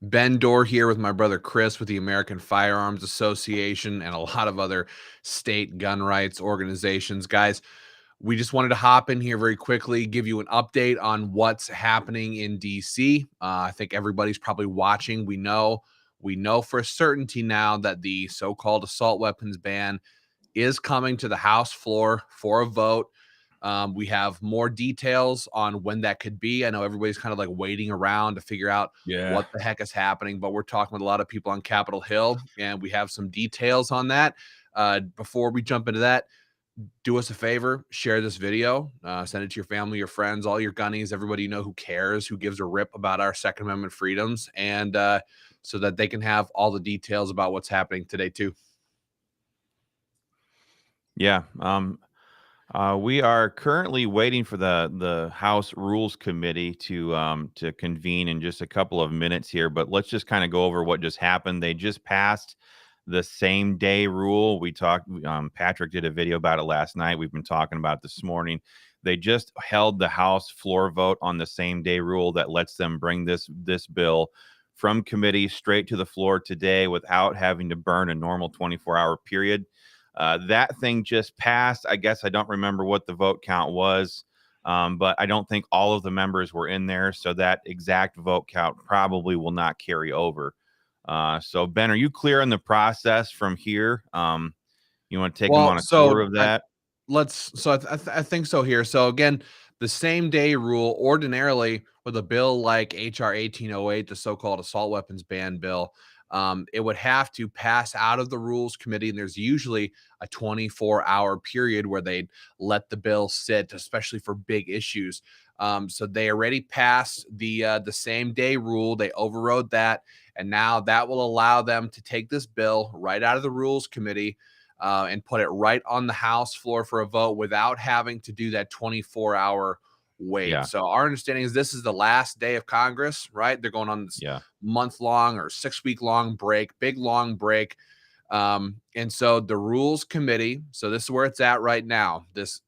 Ben Dorr here with my brother Chris with the American Firearms Association and a lot of other state gun rights organizations. Guys, we just wanted to hop in here very quickly, give you an update on what's happening in DC. I think everybody's probably watching. We know for a certainty now that the so-called assault weapons ban is coming to the House floor for a vote. We have more details on when that could be. I know everybody's kind of like waiting around to figure out what the heck is happening, but we're talking with a lot of people on Capitol Hill, and we have some details on that. Before we jump into that, do us a favor, share this video, send it to your family, your friends, all your gunnies, everybody you know who cares, who gives a rip about our Second Amendment freedoms, and so that they can have all the details about what's happening today too. Yeah. We are currently waiting for the House Rules Committee to convene in just a couple of minutes here, but let's just kind of go over what just happened. They just passed the same day rule. We talked, Patrick did a video about it last night. We've been talking about it this morning. They just held the House floor vote on the same day rule that lets them bring this bill from committee straight to the floor today without having to burn a normal 24-hour period. That thing just passed. I guess I don't remember what the vote count was, but I don't think all of the members were in there. So that exact vote count probably will not carry over. So, Ben, are you clear on the process from here? You want to take them on a tour of that? I think so here. So again, the same day rule ordinarily with a bill like HR 1808, the so-called assault weapons ban bill, it would have to pass out of the rules committee, and there's usually a 24-hour period where they'd let the bill sit, especially for big issues. So they already passed the same day rule. They overrode that, and now that will allow them to take this bill right out of the rules committee and put it right on the House floor for a vote without having to do that 24-hour wait. Yeah. So our understanding is this is the last day of Congress, right? They're going on this month-long or 6-week-long break, big long break. And so the Rules Committee, so this is where it's at right now. This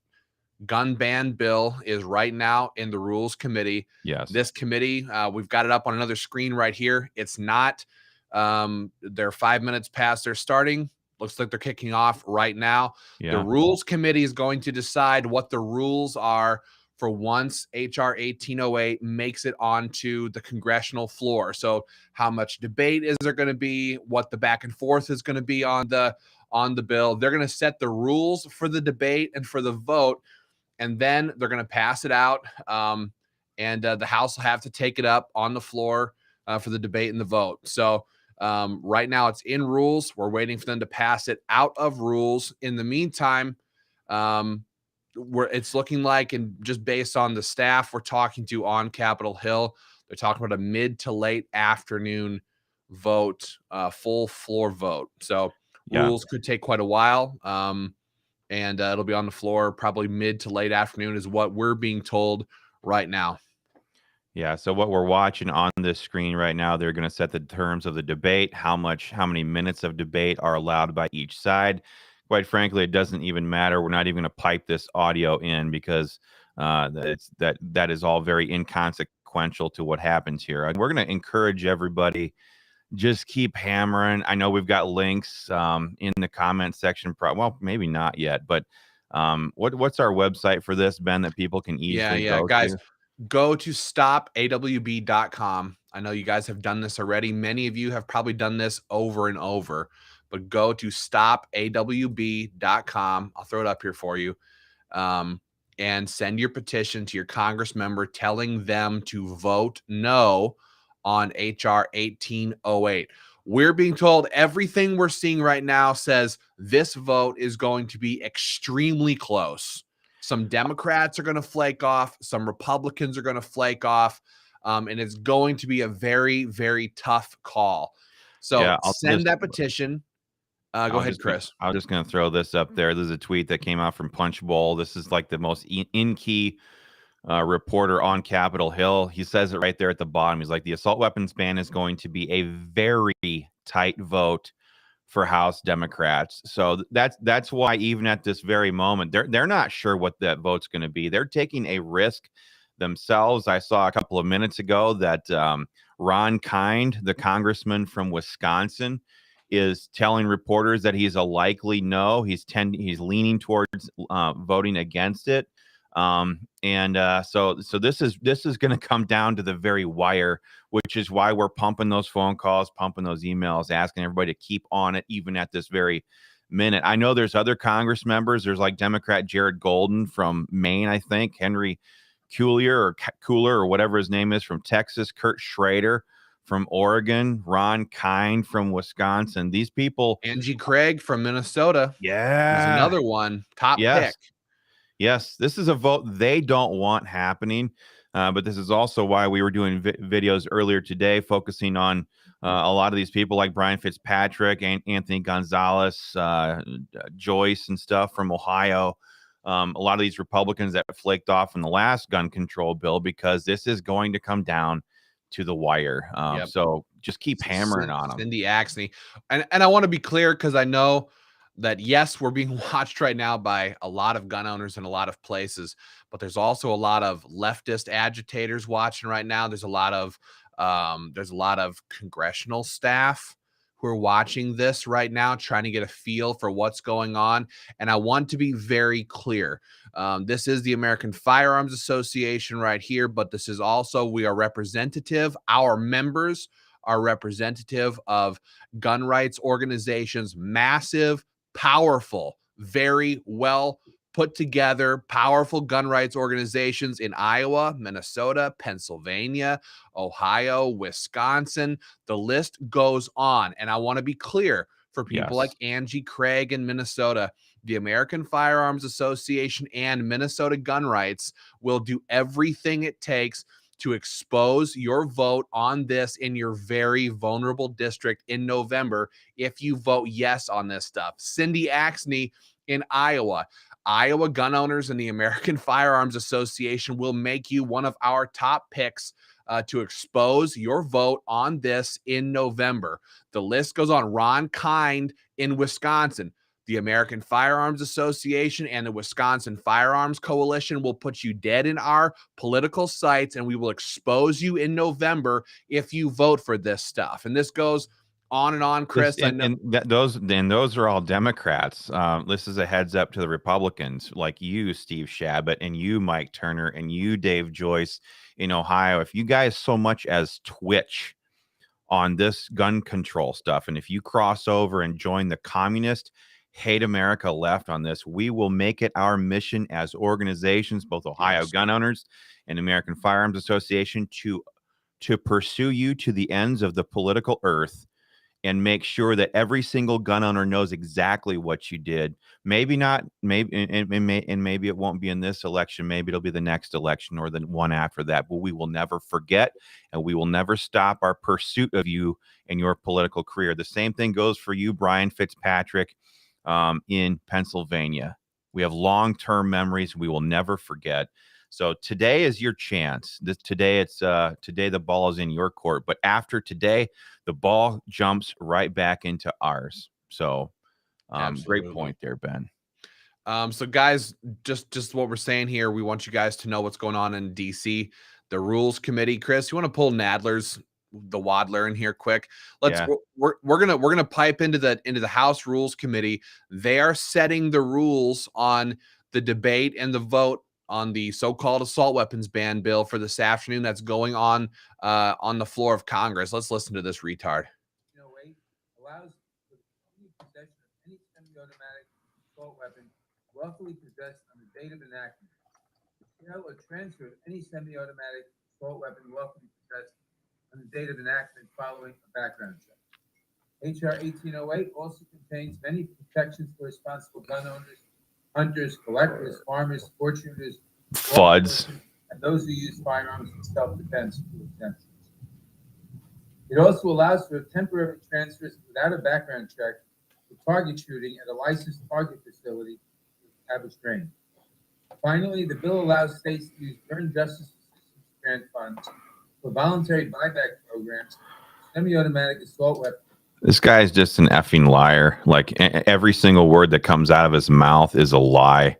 gun ban bill is right now in the Rules Committee. Yes. This committee, we've got it up on another screen right here. It's not, they're 5 minutes past their starting. Looks like they're kicking off right now. Yeah. The Rules Committee is going to decide what the rules are for once HR 1808 makes it onto the congressional floor. So how much debate is there going to be? What the back and forth is going to be on the bill? They're going to set the rules for the debate and for the vote, and then they're going to pass it out. And the House will have to take it up on the floor for the debate and the vote. So right now it's in rules. We're waiting for them to pass it out of rules. In the meantime, it's looking like, and just based on the staff we're talking to on Capitol Hill, they're talking about a mid to late afternoon vote, full floor vote. So rules could take quite a while. And it'll be on the floor probably mid to late afternoon is what we're being told right now. Yeah, so what we're watching on this screen right now, they're going to set the terms of the debate, how many minutes of debate are allowed by each side. Quite frankly, it doesn't even matter. We're not even going to pipe this audio in because that is all very inconsequential to what happens here. And we're going to encourage everybody, just keep hammering. I know we've got links in the comment section. Well, maybe not yet, but what's our website for this, Ben, that people can easily go guys. to? Go to stopawb.com. I know you guys have done this already. Many of you have probably done this over and over, but go to stopawb.com. I'll throw it up here for you. And send your petition to your Congress member telling them to vote no on HR 1808. We're being told everything we're seeing right now says this vote is going to be extremely close. Some Democrats are going to flake off. Some Republicans are going to flake off. And it's going to be a very, very tough call. So send that petition. Go ahead, Chris. I'm just going to throw this up there. There's a tweet that came out from Punch Bowl. This is like the most in-key reporter on Capitol Hill. He says it right there at the bottom. He's like, the assault weapons ban is going to be a very tight vote for House Democrats. So that's why even at this very moment, they're not sure what that vote's going to be. They're taking a risk themselves. I saw a couple of minutes ago that Ron Kind, the congressman from Wisconsin, is telling reporters that he's a likely no. He's leaning towards voting against it. So this is going to come down to the very wire, which is why we're pumping those phone calls, pumping those emails, asking everybody to keep on it, even at this very minute. I know there's other Congress members. There's like Democrat Jared Golden from Maine, I think, Henry Cooler or whatever his name is from Texas, Kurt Schrader from Oregon, Ron Kind from Wisconsin. These people, Angie Craig from Minnesota, is yeah, another one, top yes, pick. yes, this is a vote they don't want happening. But this is also why we were doing videos earlier today, focusing on a lot of these people like Brian Fitzpatrick and Anthony Gonzalez, Joyce and stuff from Ohio. A lot of these Republicans that flaked off in the last gun control bill, because this is going to come down to the wire. Yep. So just keep hammering on them. Cindy Axne. And I want to be clear, because I know that, yes, we're being watched right now by a lot of gun owners in a lot of places, but there's also a lot of leftist agitators watching right now. There's a lot of congressional staff who are watching this right now, trying to get a feel for what's going on. And I want to be very clear. This is the American Firearms Association right here, but this is also, we are representative. Our members are representative of gun rights organizations, massive, powerful, very well put together, powerful gun rights organizations in Iowa, Minnesota, Pennsylvania, Ohio, Wisconsin. The list goes on. And I want to be clear for people like Angie Craig in Minnesota, the American Firearms Association and Minnesota Gun Rights will do everything it takes to expose your vote on this in your very vulnerable district in November if you vote yes on this stuff. Cindy Axne in Iowa gun owners and the American Firearms Association will make you one of our top picks to expose your vote on this in November. The list goes on. Ron Kind in Wisconsin. The American Firearms Association and the Wisconsin Firearms Coalition will put you dead in our political sights, and we will expose you in November if you vote for this stuff. And this goes on and on, Chris. Those are all Democrats. This is a heads up to the Republicans like you, Steve Shabbat, and you, Mike Turner, and you, Dave Joyce in Ohio. If you guys so much as twitch on this gun control stuff, and if you cross over and join the communist hate America left on this, we will make it our mission as organizations, both Ohio gun owners and American Firearms Association, to pursue you to the ends of the political earth and make sure that every single gun owner knows exactly what you did. Maybe not, maybe it won't be in this election. Maybe it'll be the next election or the one after that. But we will never forget, and we will never stop our pursuit of you and your political career. The same thing goes for you, Brian Fitzpatrick, in Pennsylvania. We have long-term memories we will never forget. So today is your chance. Today the ball is in your court. But after today, the ball jumps right back into ours. So great point there, Ben. So guys, just what we're saying here, we want you guys to know what's going on in DC. The Rules Committee. Chris, you want to pull the Wadler in here quick? We're gonna pipe into the House Rules Committee. They are setting the rules on the debate and the vote on the so-called assault weapons ban bill for this afternoon that's going on the floor of Congress. Let's listen to this retard. Allows for the possession of any semi-automatic assault weapon lawfully possessed on the date of enactment. The sale or transfer of any semi-automatic assault weapon lawfully possessed on the date of enactment following a background check. H.R. 1808 also contains many protections for responsible gun owners, hunters, collectors, farmers, sport shooters, FUDs, and those who use firearms in self-defense to exemptions. It also allows for temporary transfers without a background check for target shooting at a licensed target facility with established range. Finally, the bill allows states to use earned justice assistance grant funds for voluntary buyback programs, semi-automatic assault weapons. This guy is just an effing liar. Like every single word that comes out of his mouth is a lie.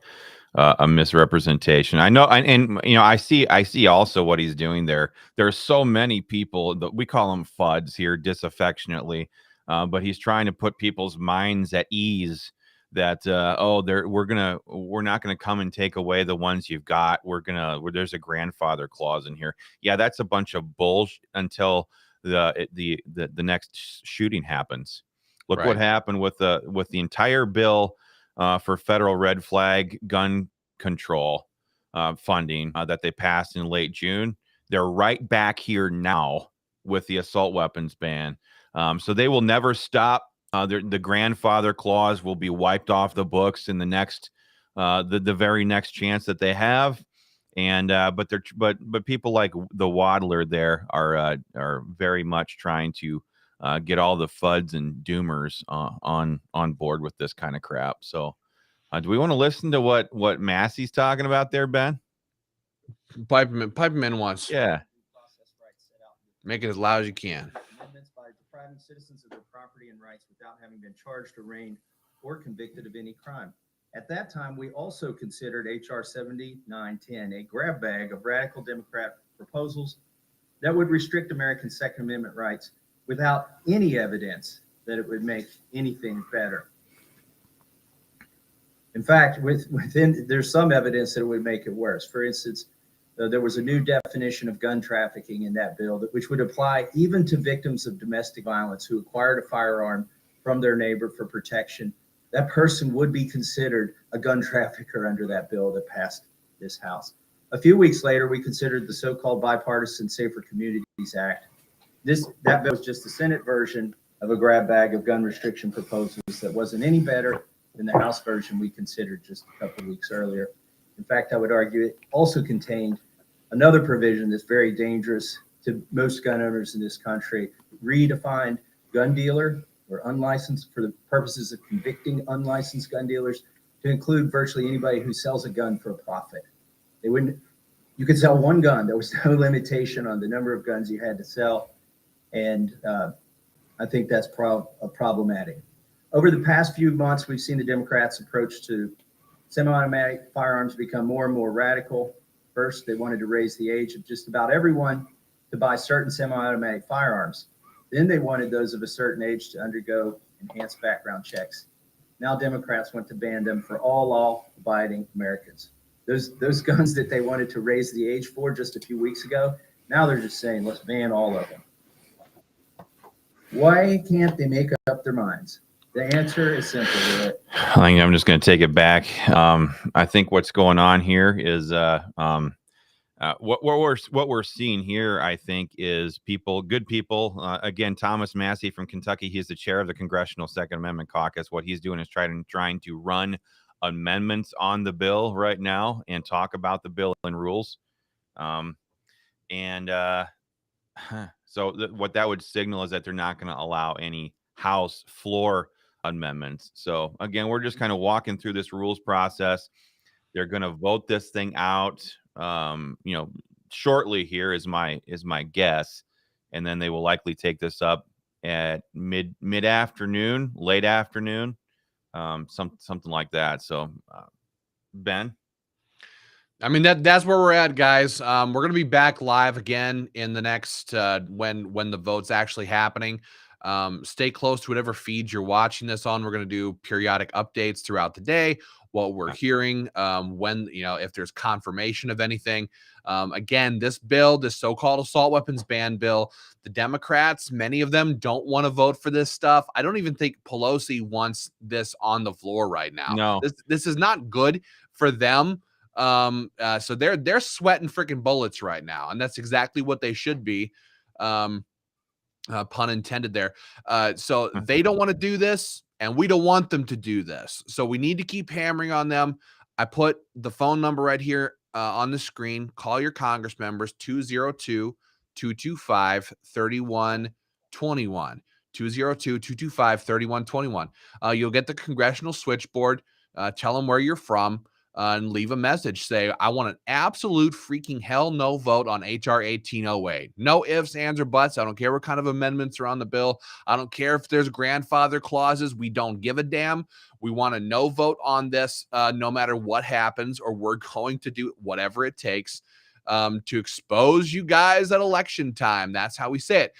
a misrepresentation. I know, and you know, I see also what he's doing there. There are so many people that we call them FUDs here, disaffectionately, but he's trying to put people's minds at ease that we're not gonna come and take away the ones you've got. There's a grandfather clause in here. Yeah, that's a bunch of bullshit until the next shooting happens. Look what Right. happened with the entire bill for federal red flag gun control funding that they passed in late June. They're right back here now with the assault weapons ban. So they will never stop. The grandfather clause will be wiped off the books in the very next chance that they have. And but people like the Waddler there are very much trying to get all the FUDs and doomers on board with this kind of crap. So, do we want to listen to what Massey's talking about there, Ben? Pipe him in once. Yeah. Make it as loud as you can. Amendments by depriving citizens of their property and rights without having been charged, arraigned, or convicted of any crime. At that time, we also considered H.R. 7910 a grab bag of radical Democrat proposals that would restrict American Second Amendment rights without any evidence that it would make anything better. In fact, there's some evidence that it would make it worse. For instance, there was a new definition of gun trafficking in that bill which would apply even to victims of domestic violence who acquired a firearm from their neighbor for protection. That person would be considered a gun trafficker under that bill that passed this House. A few weeks later, we considered the so-called Bipartisan Safer Communities Act. That bill was just the Senate version of a grab bag of gun restriction proposals that wasn't any better than the House version we considered just a couple of weeks earlier. In fact, I would argue it also contained another provision that's very dangerous to most gun owners in this country. Redefined gun dealer or unlicensed for the purposes of convicting unlicensed gun dealers to include virtually anybody who sells a gun for a profit. You could sell one gun. There was no limitation on the number of guns you had to sell. And I think that's problematic. Over the past few months, we've seen the Democrats' approach to semi-automatic firearms become more and more radical. First, they wanted to raise the age of just about everyone to buy certain semi-automatic firearms. Then they wanted those of a certain age to undergo enhanced background checks. Now Democrats want to ban them for all law-abiding Americans. Those guns that they wanted to raise the age for just a few weeks ago, now they're just saying, let's ban all of them. Why can't they make up their minds? The answer is simple. I think I'm just going to take it back. I think what's going on here is what we're seeing here, I think, is good people. Again, Thomas Massey from Kentucky, he's the chair of the Congressional Second Amendment Caucus. What he's doing is trying to run amendments on the bill right now and talk about the bill and rules. So what that would signal is that they're not going to allow any House floor amendments. So again, we're just kind of walking through this rules process. They're going to vote this thing out, shortly here is my guess, and then they will likely take this up at mid afternoon, late afternoon, something like that. So, Ben. I mean, that's where we're at, guys. We're gonna be back live again in the next when the vote's actually happening. Stay close to whatever feed you're watching this on. We're gonna do periodic updates throughout the day, what we're hearing, when if there's confirmation of anything. Again, this so-called assault weapons ban bill, the Democrats, many of them don't want to vote for this stuff. I don't even think Pelosi wants this on the floor right now. No, this is not good for them. So they're sweating freaking bullets right now, and that's exactly what they should be. Pun intended there. So they don't want to do this, and we don't want them to do this. So we need to keep hammering on them. I put the phone number right here on the screen. Call your Congress members, 202-225-3121. 202-225-3121. You'll get the congressional switchboard. Tell them where you're from. and leave a message. Say, I want an absolute freaking hell no vote on HR 1808. No ifs, ands, or buts. I don't care what kind of amendments are on the bill. I don't care if there's grandfather clauses. We don't give a damn. We want a no vote on this, no matter what happens, or we're going to do whatever it takes to expose you guys at election time. That's how we say it.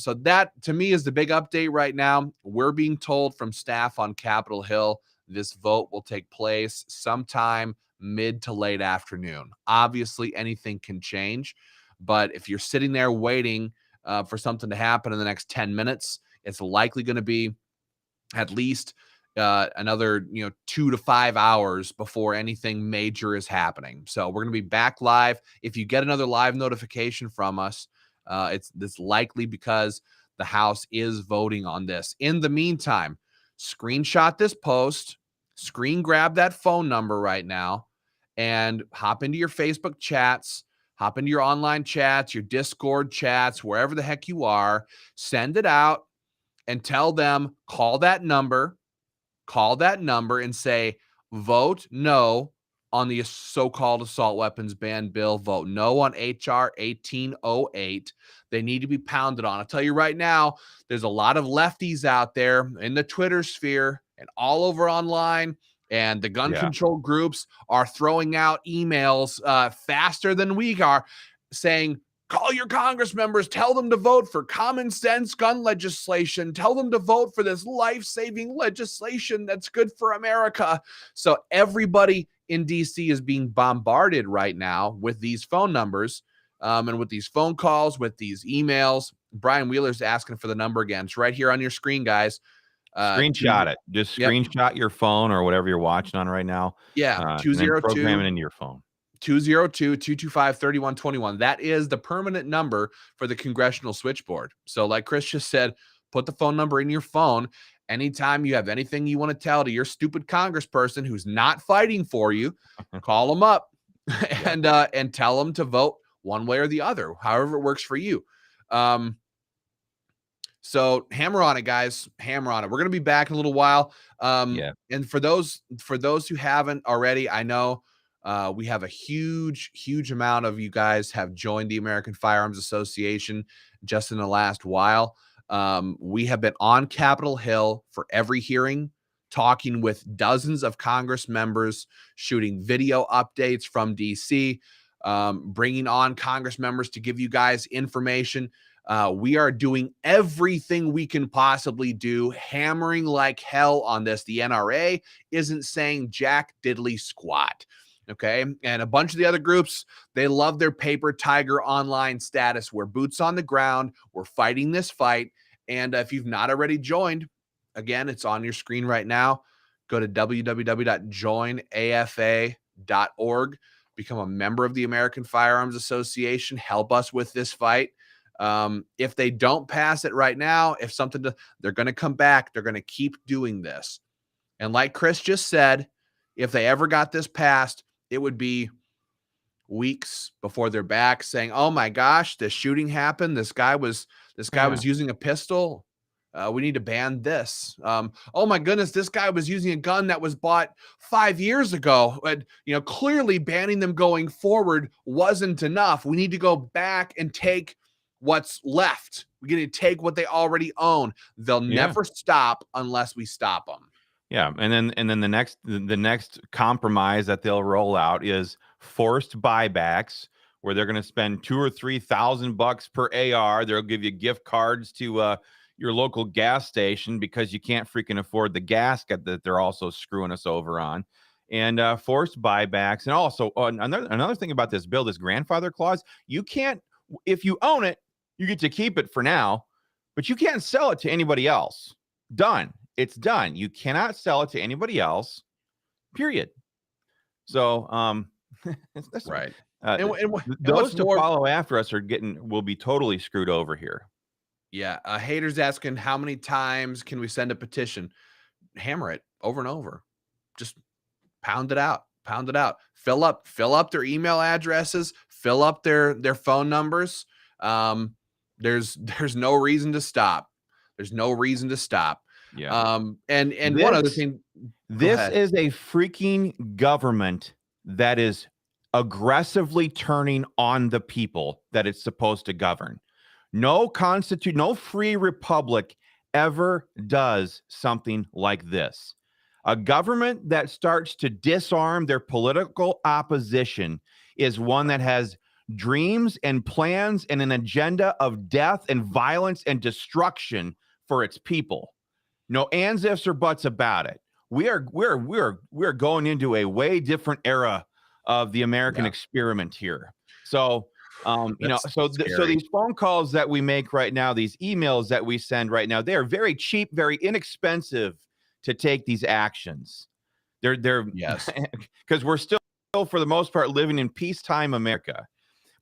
So that, to me, is the big update right now. We're being told from staff on Capitol Hill this vote will take place sometime mid to late afternoon. Obviously, anything can change, but if you're sitting there waiting for something to happen in the next 10 minutes, it's likely going to be at least another 2 to 5 hours before anything major is happening. So we're going to be back live. If you get another live notification from us, it's likely because the House is voting on this. In the meantime, screenshot this post, screen grab that phone number right now, and hop into your Facebook chats, hop into your online chats, your Discord chats, wherever the heck you are, send it out and tell them, call that number and say, vote no on the so-called assault weapons ban bill. Vote no on HR 1808. They need to be pounded on. I'll tell you right now, there's a lot of lefties out there in the Twitter sphere and all over online, and the gun control groups are throwing out emails faster than we are, saying, call your Congress members, tell them to vote for common sense gun legislation, tell them to vote for this life-saving legislation that's good for America. So everybody in DC is being bombarded right now with these phone numbers and with these phone calls, with these emails. Brian Wheeler's asking for the number again. It's right here on your screen, guys. Screenshot it. Just screenshot your phone or whatever you're watching on right now. Yeah, 202. Program it into your phone. 202-225-3121. That is the permanent number for the congressional switchboard. So like Chris just said, put the phone number in your phone. Anytime you have anything you want to tell to your stupid congressperson who's not fighting for you, call them up and tell them to vote one way or the other, however it works for you. So hammer on it, guys. Hammer on it. We're going to be back in a little while. And for those who haven't already, I know we have a huge amount of you guys have joined the American Firearms Association just in the last while. We have been on Capitol Hill for every hearing, talking with dozens of Congress members, shooting video updates from DC, bringing on Congress members to give you guys information. We are doing everything we can possibly do, hammering like hell on this. The NRA isn't saying jack diddly squat. Okay. And a bunch of the other groups, they love their paper tiger online status. We're boots on the ground. We're fighting this fight. And if you've not already joined, again, it's on your screen right now. Go to www.joinafa.org. Become a member of the American Firearms Association. Help us with this fight. If they don't pass it right now, they're going to come back. They're going to keep doing this. And like Chris just said, if they ever got this passed, it would be weeks before they're back saying, oh my gosh, this shooting happened. This guy was using a pistol. We need to ban this. Oh my goodness, this guy was using a gun that was bought 5 years ago. And, clearly banning them going forward wasn't enough. We need to go back and take what's left. We're going to take what they already own. They'll never stop unless we stop them. Yeah, and then the next compromise that they'll roll out is forced buybacks, where they're going to spend $2,000 or $3,000 per AR. They'll give you gift cards to your local gas station because you can't freaking afford the gas that they're also screwing us over on, and forced buybacks. And also another thing about this bill, this grandfather clause, you can't, if you own it, you get to keep it for now, but you can't sell it to anybody else. Done. It's done. You cannot sell it to anybody else, period. So, that's right. Those who follow after us will be totally screwed over here. Yeah. Haters asking, how many times can we send a petition? Hammer it over and over. Just pound it out. Fill up their email addresses, fill up their phone numbers. There's no reason to stop. Yeah. And one other thing. This is a freaking government that is aggressively turning on the people that it's supposed to govern. No free republic ever does something like this. A government that starts to disarm their political opposition is one that has dreams and plans and an agenda of death and violence and destruction for its people. No ands, ifs, or buts about it. We're going into a way different era of the American experiment here. So, so these phone calls that we make right now, these emails that we send right now, they are very cheap, very inexpensive to take these actions. They're Yes, because we're still, for the most part, living in peacetime America.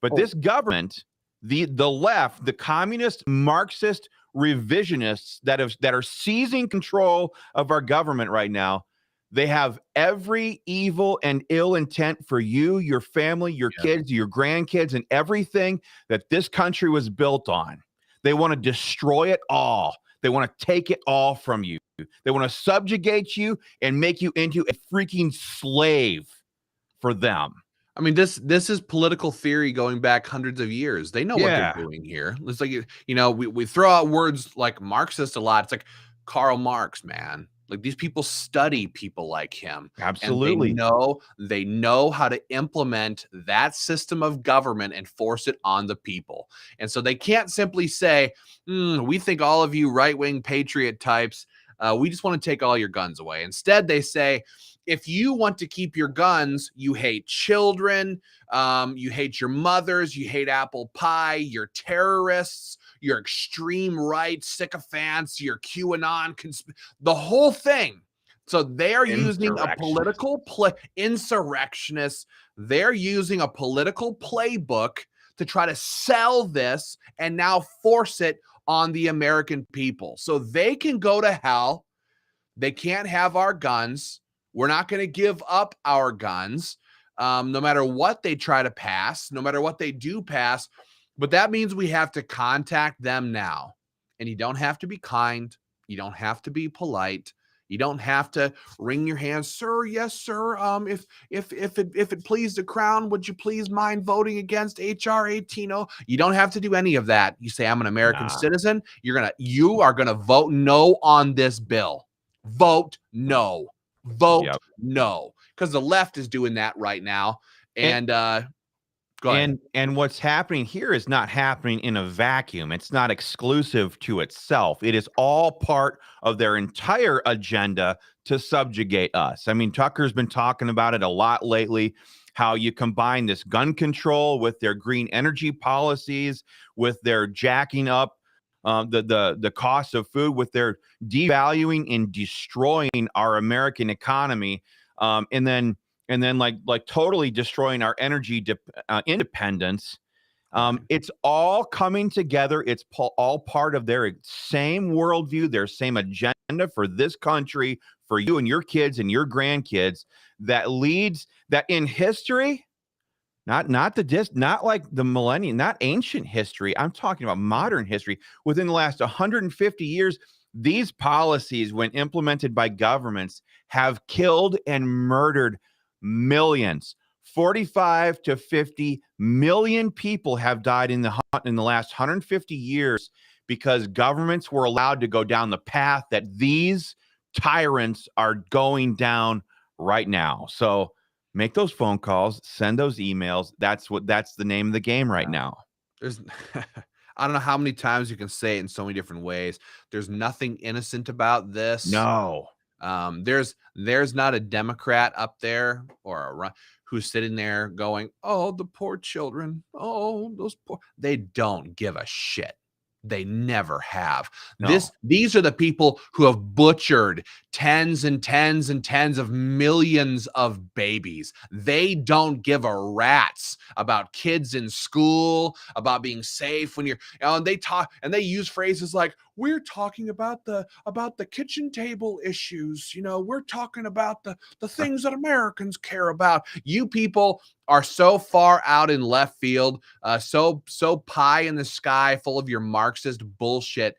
But this government, the left, the communist, Marxist revisionists that are seizing control of our government right now, they have every evil and ill intent for you, your family, your kids, your grandkids, and everything that this country was built on. They want to destroy it all. They want to take it all from you. They want to subjugate you and make you into a freaking slave for them. I mean, this is political theory going back hundreds of years. They know what they're doing here. It's like, we throw out words like Marxist a lot. It's like Karl Marx, man. Like, these people study people like him. Absolutely. And they know how to implement that system of government and force it on the people. And so they can't simply say, we think all of you right-wing patriot types, we just want to take all your guns away. Instead, they say, if you want to keep your guns, you hate children, you hate your mothers, you hate apple pie, you're terrorists, you're extreme right sycophants, you're QAnon, the whole thing. So they are using a political insurrectionists. They're using a political playbook to try to sell this and now force it on the American people. So they can go to hell. They can't have our guns. We're not going to give up our guns, no matter what they try to pass, no matter what they do pass. But that means we have to contact them now. And you don't have to be kind. You don't have to be polite. You don't have to wring your hands, sir. Yes, sir. If it please the crown, would you please mind voting against HR 18? You don't have to do any of that. You say, I'm an American citizen. You are gonna vote no on this bill. Vote no. Vote no, because the left is doing that right now. And go ahead. And what's happening here is not happening in a vacuum. It's not exclusive to itself. It is all part of their entire agenda to subjugate us. I mean, Tucker's been talking about it a lot lately, how you combine this gun control with their green energy policies, with their jacking up the cost of food, with their devaluing and destroying our American economy, and then like totally destroying our energy independence. It's all coming together. It's all part of their same worldview, their same agenda for this country, for you and your kids and your grandkids, that leads that in history. Not like the millennium, not ancient history. I'm talking about modern history. Within the last 150 years, these policies, when implemented by governments, have killed and murdered millions. 45 to 50 million people have died in the last 150 years because governments were allowed to go down the path that these tyrants are going down right now. So make those phone calls, send those emails. That's the name of the game right now. There's I don't know how many times you can say it in so many different ways. There's nothing innocent about this. No. There's not a Democrat up there or who's sitting there going, "Oh, the poor children. Oh, those poor." They don't give a shit. They never have. No. These are the people who have butchered tens and tens and tens of millions of babies. They don't give a rat's about kids in school, about being safe when and they talk and they use phrases like, we're talking about the kitchen table issues. We're talking about the things that Americans care about. You people are so far out in left field, so pie in the sky, full of your Marxist bullshit.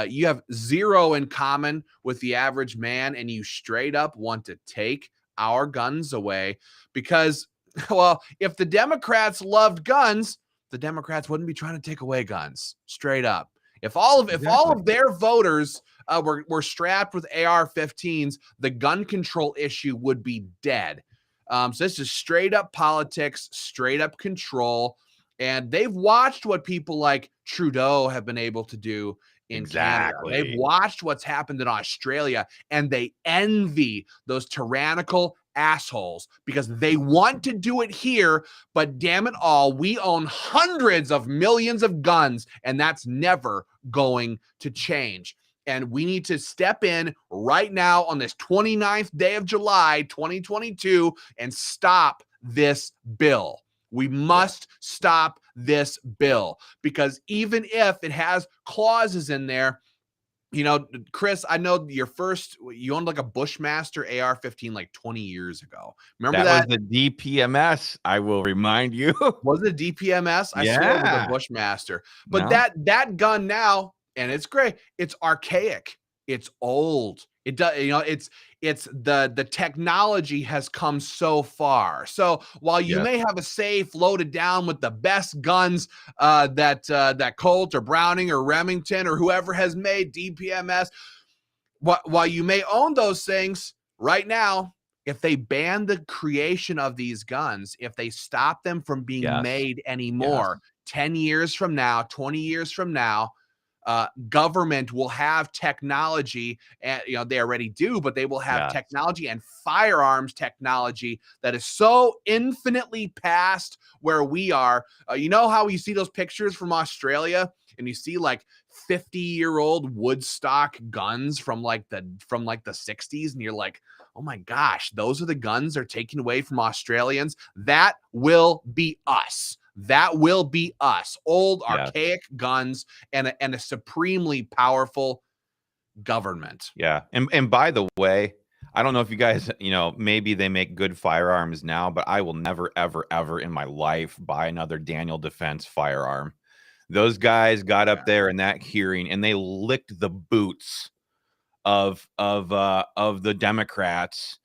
you have zero in common with the average man, and you straight up want to take our guns away because, well, if the Democrats loved guns, the Democrats wouldn't be trying to take away guns. Straight up. If all of their voters were strapped with AR-15s, the gun control issue would be dead. So this is straight up politics, straight up control. And they've watched what people like Trudeau have been able to do in Canada. They've watched what's happened in Australia, and they envy those tyrannical assholes because they want to do it here, but damn it all, we own hundreds of millions of guns, and that's never going to change. And we need to step in right now on this 29th day of July, 2022, and stop this bill. We must stop this bill because even if it has clauses in there, you know, Chris, I know you owned like a Bushmaster AR-15 like 20 years ago. Remember that? Was the DPMS, I will remind you. Was it DPMS? I swear it was a Bushmaster. But No. that gun now, and it's great, it's archaic. It's old. It does, you know, it's the technology has come so far. So while you may have a safe loaded down with the best guns that Colt or Browning or Remington or whoever has made DPMS, while you may own those things right now, if they ban the creation of these guns, if they stop them from being made anymore, 10 years from now, 20 years from now, government will have technology, and you know they already do, but they will have technology and firearms technology that is so infinitely past where we are. You know how you see those pictures from Australia, and you see like 50-year-old Woodstock guns from like the 60s, and you're like, oh my gosh, those are the guns they're taking away from Australians. That will be us. That will be us. Old, archaic guns and a supremely powerful government. Yeah. And by the way, I don't know if you guys, you know, maybe they make good firearms now, but I will never, ever, ever in my life buy another Daniel Defense firearm. Those guys got up there in that hearing and they licked the boots of the Democrats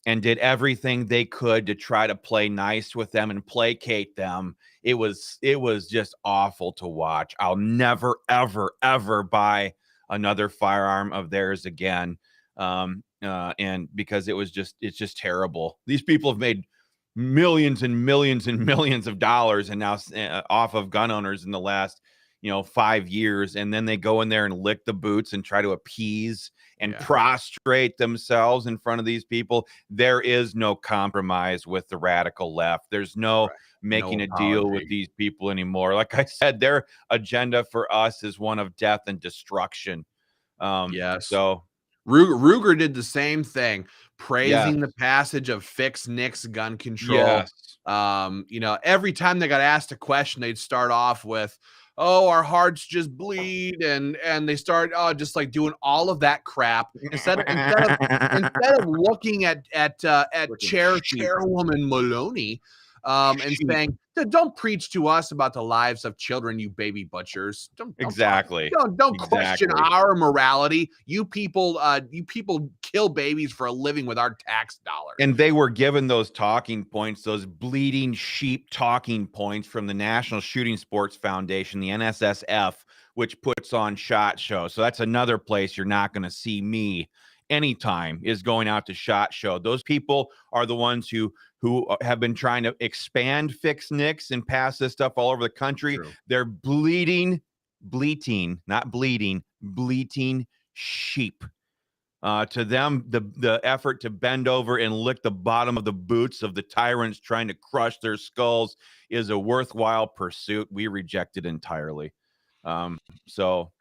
and did everything they could to try to play nice with them and placate them. It was just awful to watch. I'll never, ever, ever buy another firearm of theirs again. And because it's just terrible. These people have made millions and millions and millions of dollars and now off of gun owners in the last 5 years, and then they go in there and lick the boots and try to appease and prostrate themselves in front of these people. There is no compromise with the radical left. There's no making a deal with these people anymore. Like I said, their agenda for us is one of death and destruction. So Ruger did the same thing, praising the passage of fix Nick's gun control. Every time they got asked a question, they'd start off with, oh, our hearts just bleed, and they start just like doing all of that crap instead of looking at Chairwoman Maloney and saying, don't preach to us about the lives of children, you baby butchers. Don't question our morality. You people kill babies for a living with our tax dollars. And they were given those talking points, those bleeding sheep talking points from the National Shooting Sports Foundation, the NSSF, which puts on SHOT Show. So that's another place you're not going to see me anytime, is going out to SHOT Show. Those people are the ones who have been trying to expand Fix Nicks and pass this stuff all over the country. True. They're bleating sheep. To them, the effort to bend over and lick the bottom of the boots of the tyrants trying to crush their skulls is a worthwhile pursuit. We reject it entirely. So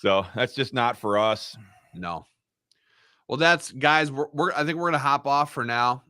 that's just not for us. No. Well, that's, guys, I think we're gonna hop off for now.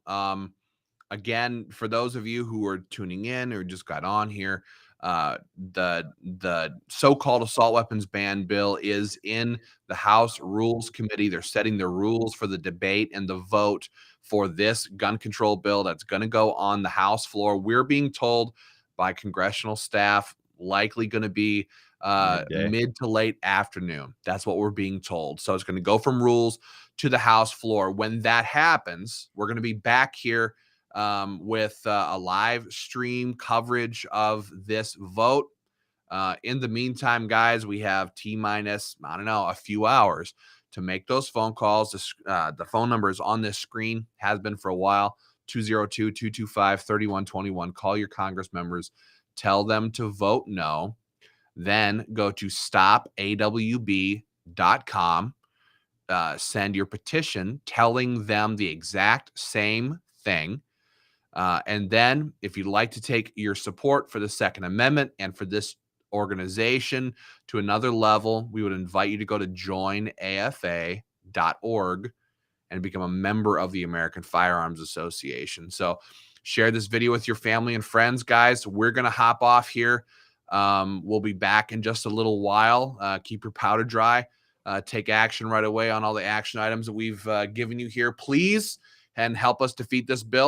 Again, for those of you who are tuning in or just got on here, the so-called assault weapons ban bill is in the House Rules Committee. They're setting the rules for the debate and the vote for this gun control bill that's going to go on the House floor. We're being told by congressional staff likely going to be Midday. mid to late afternoon. That's what we're being told. So it's going to go from rules to the House floor. When that happens, we're going to be back here with a live stream coverage of this vote. In the meantime, guys, we have T-minus, I don't know, a few hours to make those phone calls. The phone number is on this screen, has been for a while, 202-225-3121. Call your Congress members, tell them to vote no. Then go to stopawb.com, send your petition telling them the exact same thing. And then if you'd like to take your support for the Second Amendment and for this organization to another level, we would invite you to go to joinafa.org and become a member of the American Firearms Association. So share this video with your family and friends, guys. We're going to hop off here. We'll be back in just a little while. Keep your powder dry. Take action right away on all the action items that we've given you here, please, and help us defeat this bill.